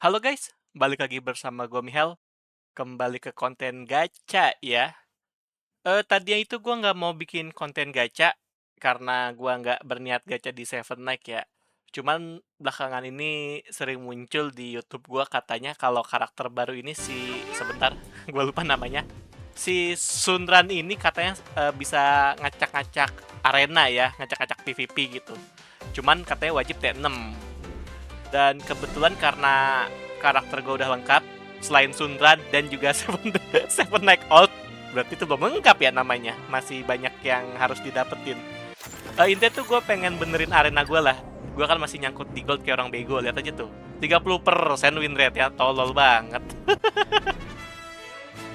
Halo guys, balik lagi bersama gue Michal. Kembali ke konten gacha ya. Tadinya itu gue nggak mau bikin konten gacha karena gue nggak berniat gacha di Seven Night ya. Cuman belakangan ini sering muncul di YouTube gue katanya kalau karakter baru ini sebentar, gue lupa namanya. Si Sunran ini katanya bisa ngacak-ngacak arena ya, ngacak-ngacak PvP gitu. Cuman katanya wajib T6. Dan kebetulan karena karakter gue udah lengkap, selain Sundran dan juga Seven Night Old, berarti itu belum lengkap ya namanya. Masih banyak yang harus didapetin. Intinya tuh gue pengen benerin arena gue lah. Gue kan masih nyangkut di gold kayak orang bego, lihat aja tuh. 30% win rate ya, tolol banget.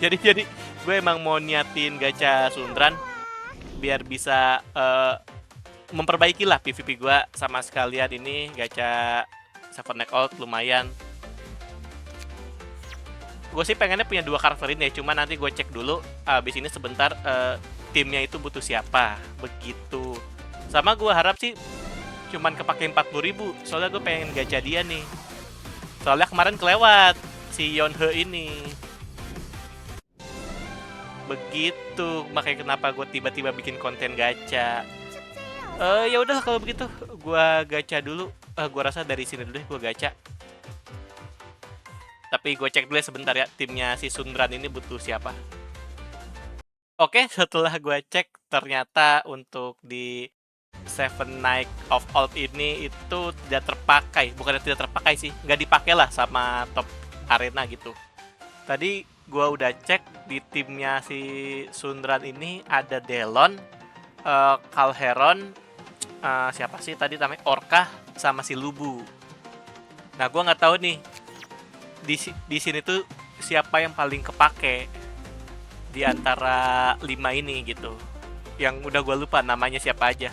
jadi gue emang mau niatin gacha Sundran biar bisa memperbaiki lah PvP gue sama sekalian ini gacha Seven Night Old lumayan. Gue sih pengennya punya dua karakter ini ya, cuma nanti gue cek dulu abis ini sebentar timnya itu butuh siapa begitu. Sama gue harap sih cuman kepake 40.000, soalnya gue pengen gacha dia nih. Soalnya kemarin kelewat si Yonhe ini. Begitu, makanya kenapa gue tiba-tiba bikin konten gacha. Ya udahlah kalau begitu, gue gacha dulu. Gue rasa dari sini dulu deh gue gacha. Tapi gue cek dulu ya sebentar ya, timnya si Sundran ini butuh siapa. Oke, setelah gue cek, ternyata untuk di Seven Night of Old ini itu tidak terpakai. Bukannya tidak terpakai sih, nggak dipakai lah sama top arena gitu. Tadi gue udah cek di timnya si Sundran ini ada Delon, Calheron, siapa sih tadi namanya, Orca, sama si Lubu. Nah, gue nggak tahu nih di sini tuh siapa yang paling kepake di antara 5 ini gitu. Yang udah gue lupa namanya siapa aja.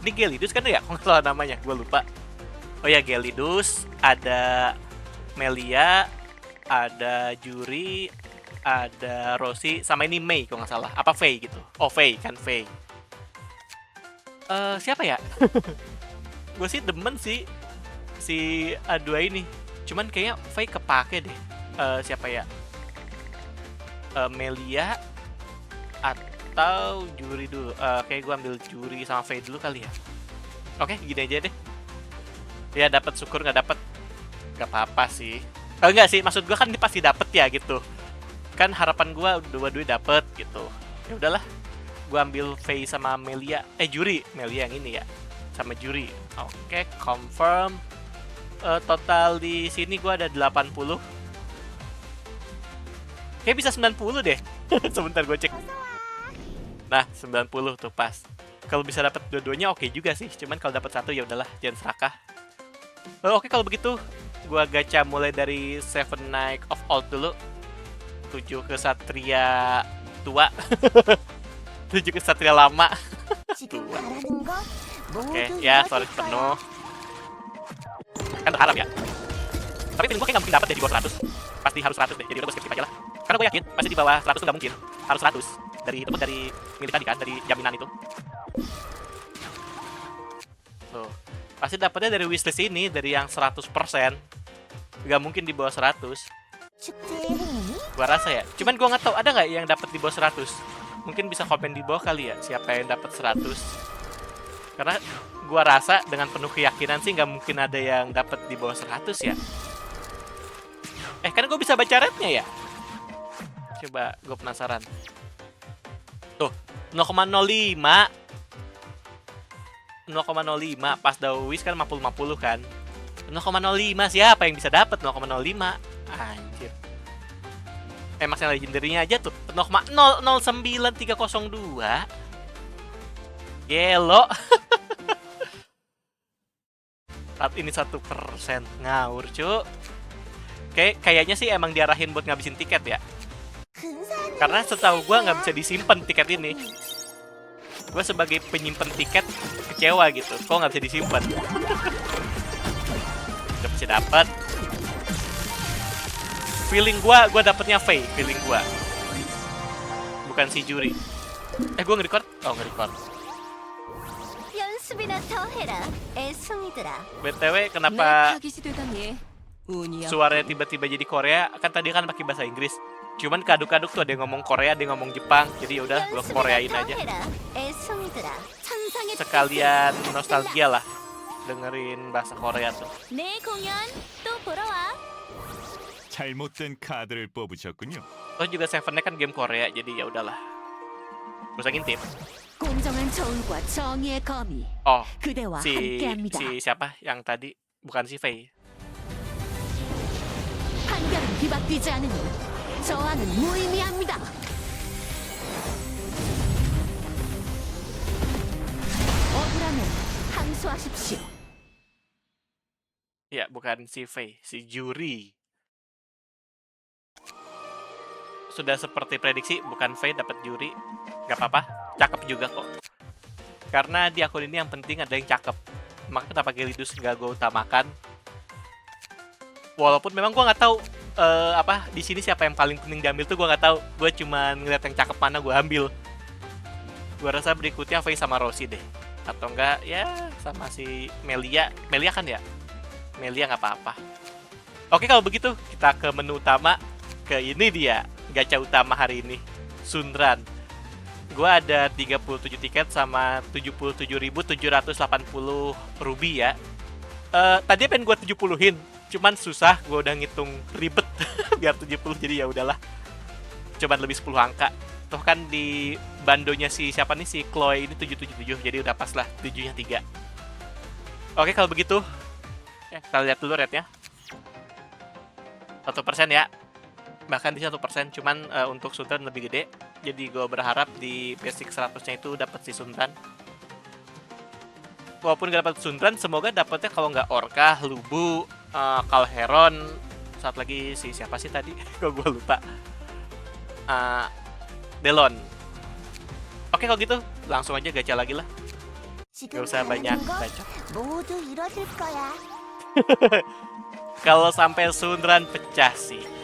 Ini Gelidus kan ya? Kok nggak salah namanya, gue lupa. Oh ya, Gelidus, ada Melia, ada Juri, ada Rosie, sama ini Mei kalau nggak salah. Apa Faye gitu? Oh, Faye kan, Faye. Siapa ya? Gue sih demen sih si A2 ini. Cuman kayaknya Faye kepake deh. Siapa ya? Melia atau Juri dulu. Kayak gue ambil Juri sama Faye dulu kali ya. Oke, gini aja deh. Ya dapat syukur, nggak dapat nggak apa-apa sih. Enggak sih, maksud gue kan ini pasti dapet ya gitu. Kan harapan gue dua-dua dapet gitu. Ya udahlah, gue ambil Faye sama Melia. Juri, Melia yang ini ya, sama Juri. Oke, confirm. Total di sini gue ada 80. Kayak bisa 90 deh. Sebentar gue cek. Nah, 90 tuh pas. Kalau bisa dapat dua-duanya oke juga sih. Cuman kalau dapat satu ya udahlah, jangan serakah. Oke, kalau begitu gue gacha mulai dari Seven Night of Old dulu. 7 ke Satria tua. 7 ke Satria lama. Tua. Oke, ya sorry penuh. Kan berharap ya. Tapi feeling gue kayak gak mungkin dapet deh di bawah 100. Pasti harus 100 deh, jadi udah gue skip aja lah. Karena gue yakin pasti di bawah 100 tuh gak mungkin. Harus 100. Dari milik tadi kan, dari jaminan itu. Tuh. Pasti dapetnya dari wishlist ini, dari yang 100%. Gak mungkin di bawah 100. Gua rasa ya. Cuman gua nggak tahu ada nggak yang dapat di bawah 100. Mungkin bisa komen di bawah kali ya, siapa yang dapat 100. Karena gua rasa dengan penuh keyakinan sih nggak mungkin ada yang dapat di bawah 100 ya. Kan gua bisa baca rate-nya ya. Coba, gua penasaran. Tuh, 0,05. 0,05 pas Dawis kan 50-50 kan. 0,05 siapa yang bisa dapat 0,05? Anjir. Max yang legendary-nya aja tuh 0,009302. Gelo. Saat ini 1% ngawur cu. Kayaknya sih emang diarahin buat ngabisin tiket ya. Karena setahu gue nggak bisa disimpan tiket ini. Gue sebagai penyimpan tiket kecewa gitu. Kok nggak bisa disimpan? Gak bisa dapat. Feeling gue dapetnya Faye, feeling gue. Bukan si Juri. Gue nge-record? Oh, nge-record. BTW kenapa suaranya tiba-tiba jadi Korea. Kan tadi kan pakai bahasa Inggris. Cuman kaduk-kaduk tuh ada yang ngomong Korea, ada yang ngomong Jepang. Jadi yaudah gue Koreain aja. Sekalian nostalgia lah dengerin bahasa Korea tuh. 내 공연 또 보러 와. 잘못된 카드를 뽑으셨군요. Oh juga Seven-nya kan game Korea, jadi ya udahlah. Bisa ngintip. 공정한 저울과 정의의 검이 Oh, 그대와 si 함께합니다. siapa yang tadi? Bukan si Faye. 판결은 뒤바뀌지 않으니 저항은 무의미합니다. 억울하면 항소하십시오. Ya, bukan si Faye, si Juri. Sudah seperti prediksi, bukan Faye dapat Juri. Gak apa-apa, cakep juga kok. Karena di akun ini yang penting ada yang cakep. Maka kenapa Gelidus gak gue utamakan? Walaupun memang gue nggak tahu apa di sini siapa yang paling penting diambil tuh gue nggak tahu. Gue cuma ngeliat yang cakep mana gue ambil. Gue rasa berikutnya Faye sama Rosie deh. Atau enggak ya sama si Melia. Melia kan ya? Melia nggak apa-apa. Oke kalau begitu kita ke menu utama. Ke ini dia gacha utama hari ini, Sunran. Gue ada 37 tiket sama 77.780 ruby ya. Tadi pengen gue 70-in, cuman susah, gue udah ngitung ribet biar 70, jadi ya udahlah. Cuman lebih 10 angka. Tuh kan di bandonya si siapa nih, si Chloe ini 777, jadi udah pas lah 7-nya 3. Oke kalau begitu kita lihat dulu rate-nya. 1% ya. Bahkan di 1%, cuman untuk Sunran lebih gede. Jadi gue berharap di basic 100-nya itu dapat si Sunran. Walaupun gak dapat Sunran, semoga dapatnya kalau nggak Orca, Lubu, Calheron, saat lagi si siapa sih tadi? Kok gue lupa. Delon. Oke kalau gitu, langsung aja gacha lagi lah. Gak usah banyak bacot. 모두 이뤄질 거야. Kalau sampai Sunran pecah sih.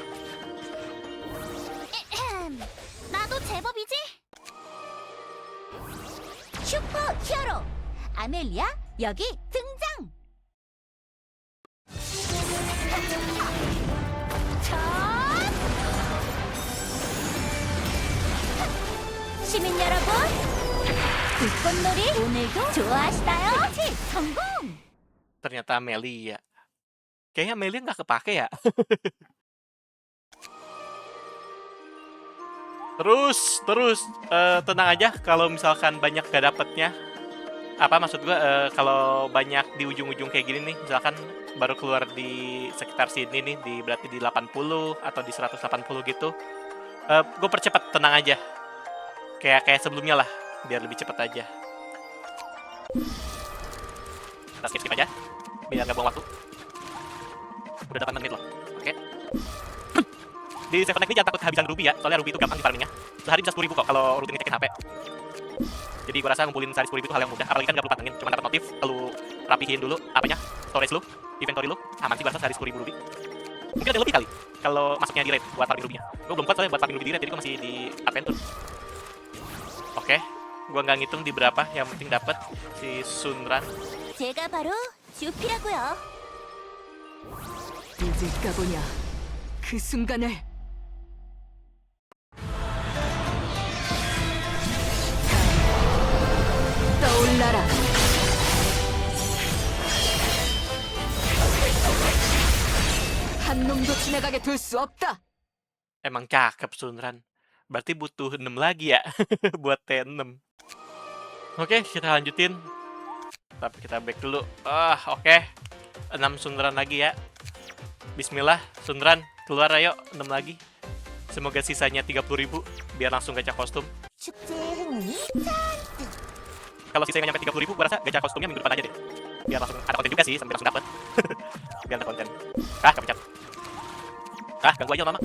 나도 제법이지. 슈퍼 히어로 아멜리아 여기 등장. 시민 여러분, 불꽃놀이 오늘도 좋아하시나요? 그렇지, 성공. Ternyata Amelia. Kayaknya Amelia nggak kepake ya. Terus tenang aja kalau misalkan banyak gak dapetnya. Apa maksud gue kalau banyak di ujung-ujung kayak gini nih, misalkan baru keluar di sekitar sini nih, di berarti di 80 atau di 180 gitu, gue percepat, tenang aja. Kayak sebelumnya lah, biar lebih cepet aja. Kita skip aja, biar gak buang waktu. Udah 8 menit loh, oke. Di Seven Night ini jangan takut kehabisan ruby ya, soalnya ruby itu gampang di farmingnya. Sehari bisa 10.000 kok kalau rutin ngecekin HP. Jadi gue rasa ngumpulin sehari 10.000 itu hal yang mudah, apalagi kan gak perlu pantengin, cuma dapat notif, lu rapihin dulu apanya, storage lu, inventory lu, aman sih gue rasa sehari 10.000 ruby. Mungkin ada yang lebih kali, kalau masuknya di raid buat farming rubynya. Gue belum kuat soalnya buat farming ruby di raid, jadi gue masih di adventure. Oke, gue nggak ngitung di berapa, yang penting dapat si Sunran. 제가 바로 주피라고요. 잊을까 보냐 그 순간을. 떠올라라. 한 놈도 지나가게 둘 수 없다. Emang cakep Sunran. Berarti butuh 6 lagi ya buat T6. Oke, kita lanjutin. Tapi kita back dulu. Oke. 6 Sunran lagi ya. Bismillah, Sunran keluar ayo 6 lagi. Semoga sisanya 30.000 biar langsung gacha kostum. 축제 흥미 잔뜩. Kalau sisanya nyampe 30.000, gue rasa gacha kostumnya minggu depan aja deh. Biar langsung ada konten juga sih, sampai langsung dapet. Biar ada konten. Kepencet. Ganggu aja lama.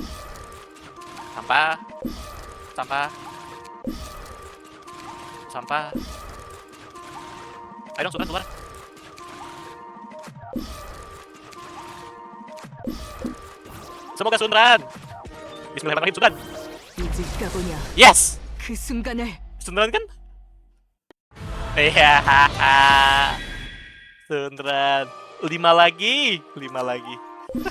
Sampah. Ayo dong Sunran keluar. Semoga Sunran. Bismillahirrahmanirrahim Sunran. 잊을까 보냐 Yes. 그 순간을. Sunran kan? Iya. Sunran. 5 lagi. Oh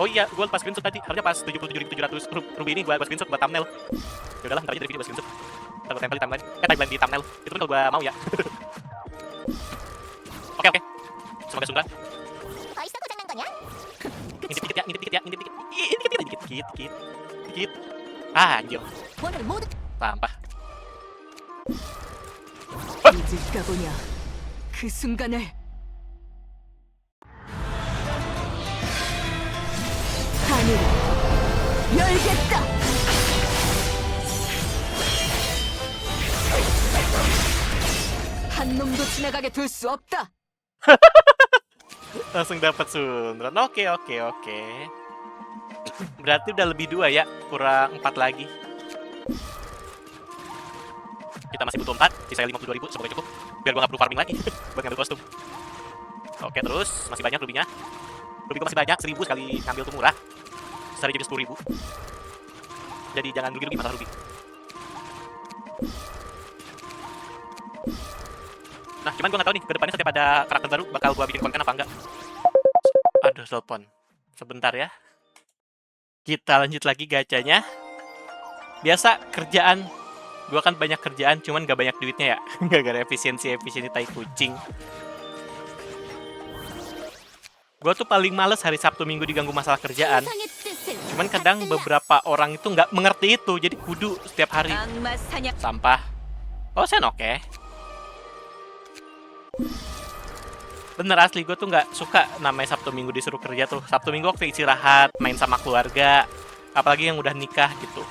iya, gue pas screenshot tadi. Harusnya pas 77.700 ruby ini gue screenshot buat thumbnail. Ya udahlah, ntar aja dari video gue screenshot. Ntar gue tempel di timeline. Timeline di thumbnail. Itu kan kalau gue mau ya. Oke, oke. Semoga Sundra. 벌써 고장난 거냐? Ngintip dikit ya, ngintip dikit ya, ngintip dikit. Ih, dikit. Ah, anjir. 오늘 모두 Sampah. 잊을까 보냐. 그 순간을 하늘을 열겠다. 한 놈도 지나가게 둘 수 없다. Langsung dapat Sundron. Oke. Berarti udah lebih 2 ya, kurang 4 lagi. Kita masih butuh 4, sisa 52.000, semoga cukup. Biar gua gak perlu farming lagi buat ngambil kostum. Oke, terus masih banyak rubinya. Ruby gua masih banyak, 1000 sekali ngambil tuh murah. Sehari jadi 10.000. Jadi jangan rugi-rugi masalah ruby. Nah, cuman gua gak tahu nih, kedepannya setiap ada karakter baru bakal gua bikin konten apa enggak. Aduh, telepon. Sebentar ya. Kita lanjut lagi gacanya. Biasa kerjaan. Gua kan banyak kerjaan, cuman gak banyak duitnya ya. Gara-gara efisiensi tai kucing. Gua tuh paling males hari Sabtu Minggu diganggu masalah kerjaan. 세상의 뜻을 Cuman kadang beberapa orang itu nggak mengerti itu, jadi kudu setiap hari. 악마 사냥. Sampah. Oh, sen oke. Bener asli, gue tuh nggak suka namanya Sabtu Minggu disuruh kerja tuh. Sabtu Minggu waktu istirahat, main sama keluarga, apalagi yang udah nikah gitu.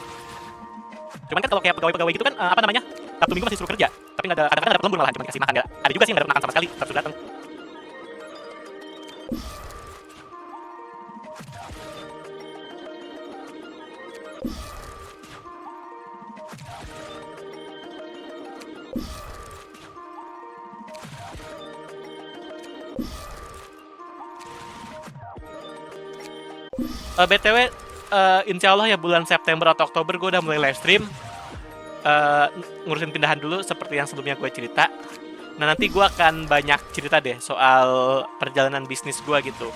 Cuman kan kalau kayak pegawai-pegawai gitu kan, apa namanya, Sabtu Minggu masih suruh kerja. Tapi nggak ada, kadang-kadang ada lembur malahan, cuma dikasih makan. Nggak, ada juga sih yang nggak ada makan sama sekali, harus datang. BTW, insya Allah ya bulan September atau Oktober gue udah mulai live stream. Ngurusin pindahan dulu seperti yang sebelumnya gue cerita. Nah, nanti gue akan banyak cerita deh soal perjalanan bisnis gue gitu.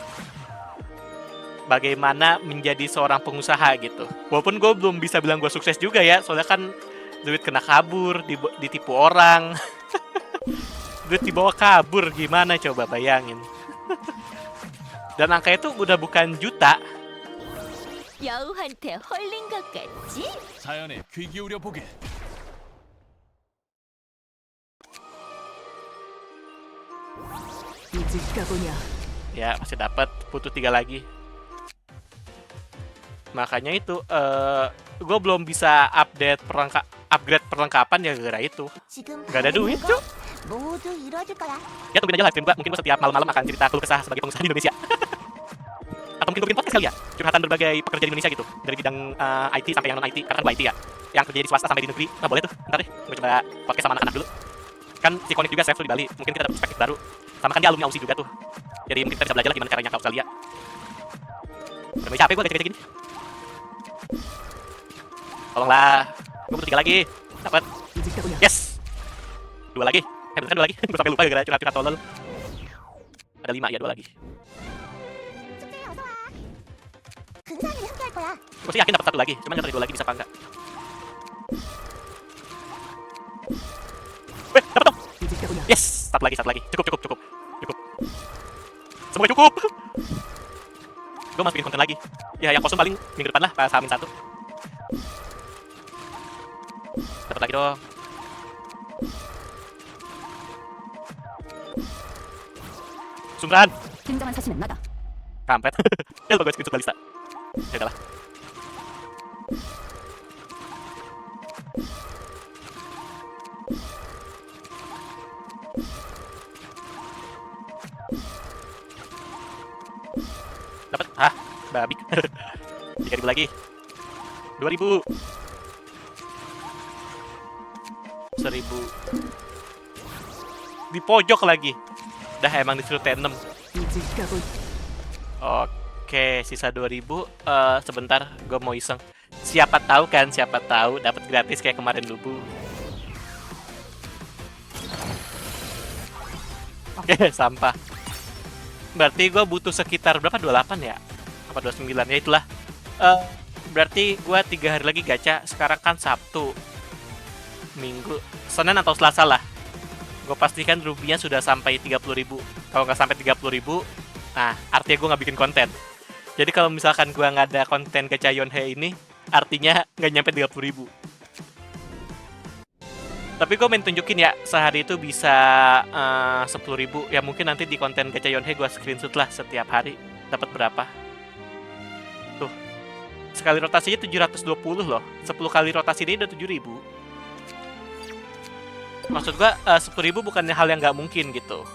Bagaimana menjadi seorang pengusaha gitu. Walaupun gue belum bisa bilang gue sukses juga ya, soalnya kan duit kena kabur, ditipu orang. Duit dibawa kabur, gimana coba bayangin. Dan angka itu udah bukan juta. 여우한테 홀린 것 같지? 자연에 귀 기울여 보게. 잊을까 보냐. Ya, masih dapat, butuh 3 lagi. Makanya itu, gue belum bisa upgrade perlengkapan ya gara-gara itu. 지금 Gak ada duit, Cuk. 모두 이뤄질 거야. Ya, tungguin aja live stream gue. Mungkin gue setiap malam-malam akan cerita keluh kesah sebagai pengusaha di Indonesia. Atau mungkin gue bikin podcast kali ya, curhatan berbagai pekerja di Indonesia gitu, dari bidang IT sampai yang non IT, karena kan gue IT ya, yang kerja di swasta sampai di negeri. Nah, boleh tuh, ntar deh gue coba podcast sama anak-anak dulu. Kan si Konik juga chef tuh di Bali, mungkin kita dapat perspektif baru. Sama kan dia alumni Aussie juga tuh, jadi mungkin kita bisa belajar lah gimana caranya ke Australia. Udah mulai capek gue gak gini. Tolonglah, gue butuh 3 lagi. Dapat. 잊을까 보냐. Yes. 2 lagi. Bener kan 2 lagi. Gue sampai lupa gara-gara curhat-curhat tolol. Ada 5 ya, 2 lagi. 숙제에 어서 와. 근사하게 함께 할 거야. Gue sih yakin dapat 1 lagi, cuman nggak tahu 2 lagi bisa apa enggak. Dapat dong. 잊을까 보냐. Yes, 1 lagi. Cukup. Semoga cukup. Gue masukin konten lagi. Ya, yang kosong paling minggu depan lah, pas H-1. Dapat lagi dong. Sumran. 진정한 사실은 나다. Kampret. Ya lupa gue screenshot balista. Ya udahlah. Dapat. Babi. 3.000 lagi. 2.000. 1.000. Di pojok lagi. Dah emang disuruh T6. 이제 가고 있- Oke, sisa 2000. Sebentar, gue mau iseng. Siapa tahu kan, siapa tahu dapat gratis kayak kemarin Lubu. Oke, sampah. Berarti gue butuh sekitar berapa? 28 ya? Apa 29? Ya itulah. Berarti gue 3 hari lagi gacha. Sekarang kan Sabtu, Minggu, Senin atau Selasa lah. Gue pastikan rubinya sudah sampai 30.000. Kalau nggak sampai 30.000, nah artinya gue nggak bikin konten. Jadi kalau misalkan gue nggak ada konten gacha Yonhe ini, artinya nggak nyampe 30.000. Tapi gue main tunjukin ya, sehari itu bisa 10.000. Ya mungkin nanti di konten gacha Yonhe gue screenshot lah setiap hari dapat berapa. Tuh, sekali rotasinya 720 loh. 10 kali rotasi ini udah 7.000. Maksud gue 10.000 bukannya hal yang nggak mungkin gitu.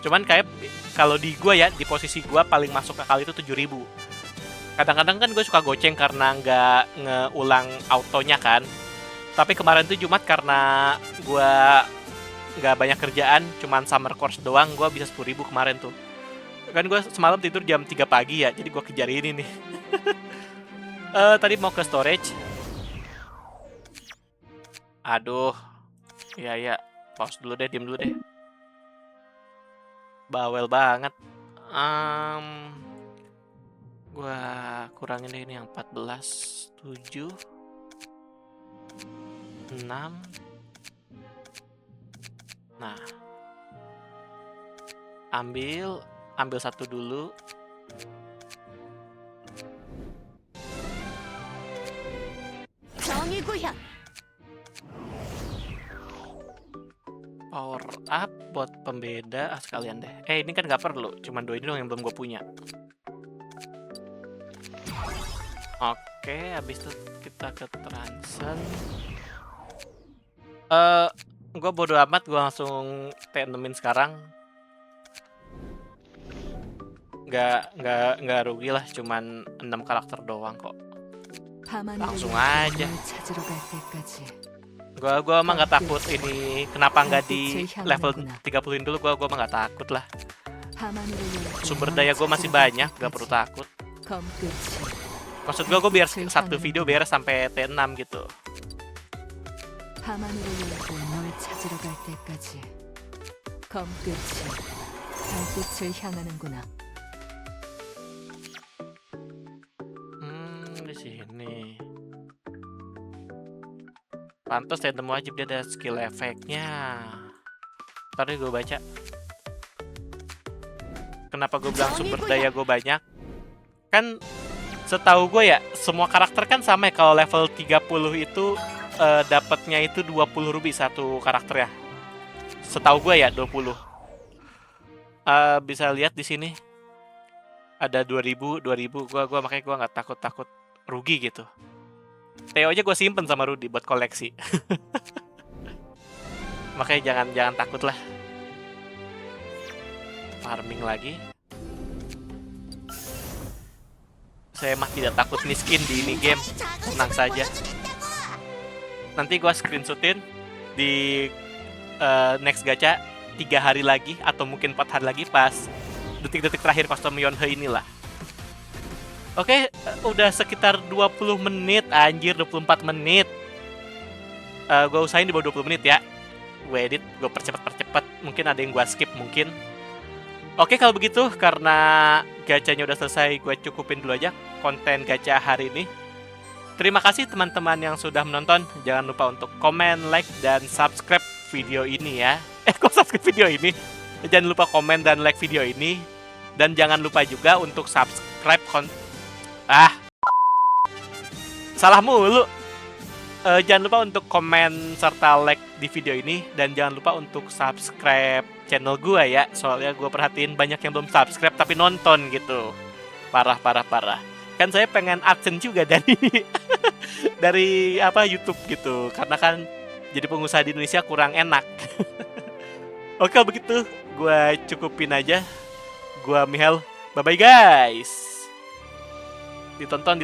Cuman kayak kalau di gue ya, di posisi gue paling masuk ke kali itu 7.000. Kadang-kadang kan gue suka goceng karena nggak ngeulang autonya kan. Tapi kemarin tuh Jumat karena gue nggak banyak kerjaan, cuman summer course doang, gue bisa 10.000 kemarin tuh. Kan gue semalam tidur jam 3 pagi ya, jadi gue kejar ini nih. Tadi mau ke storage. Aduh, iya, pause dulu deh, diem dulu deh. Bawel banget. Gua kurangin deh ini yang 14, 7, 6. Nah, ambil satu dulu. 정의 구현. Power up buat pembeda sekalian deh. Ini kan nggak perlu, cuman 2 ini doang yang belum gue punya. Oke, habis itu kita ke Transen. Gue bodo amat, gue langsung T6-in sekarang. Nggak rugi lah, cuman 6 karakter doang kok. Langsung aja. 찾으러 갈 때까지 Gua emang nggak takut ini. Kenapa nggak di level 30-in dulu? Gua emang nggak takut lah. 하만으로 열고 Sumber daya gue masih banyak, nggak perlu takut. 검 끝이 Maksud gue biar satu video beres sampai T6 gitu. 하만으로 열고 널 찾으러 갈 때까지 검 끝이 달빛을 향하는구나. Di sini. Pantas T6 wajib, dia ada skill efeknya. Ntar deh gue baca. Kenapa gue bilang sumber daya gue banyak? Kan setahu gue ya, semua karakter kan sama ya. Kalau level 30 itu dapatnya itu 20 ruby satu karakter ya. Setahu gue ya 20. Bisa lihat di sini. Ada 2000. Gua makanya gue nggak takut rugi gitu. Teo aja gue simpen sama Rudy buat koleksi. Makanya jangan takut lah. Farming lagi. Saya mah tidak takut miskin di ini game. Tenang saja. Nanti gue screenshotin di next gacha 3 hari lagi atau mungkin 4 hari lagi pas detik-detik terakhir custom Yonhe inilah. Oke, udah sekitar 20 menit, anjir 24 menit. Gue usahain di bawah 20 menit ya. Gue edit, gue percepat. Mungkin ada yang gue skip mungkin. Oke, kalau begitu karena gachanya udah selesai, gue cukupin dulu aja konten gacha hari ini. Terima kasih teman-teman yang sudah menonton. Jangan lupa untuk komen, like, dan subscribe video ini ya. Kok subscribe video ini? Jangan lupa komen dan like video ini. Dan jangan lupa juga untuk subscribe salah mulu. Jangan lupa untuk komen serta like di video ini. Dan jangan lupa untuk subscribe channel gue ya. Soalnya gue perhatiin banyak yang belum subscribe tapi nonton gitu. Parah. Kan saya pengen AdSense juga dari dari YouTube gitu. Karena kan jadi pengusaha di Indonesia kurang enak. Oke, begitu gue cukupin aja. Gue Michel. Bye bye guys. Ditonton.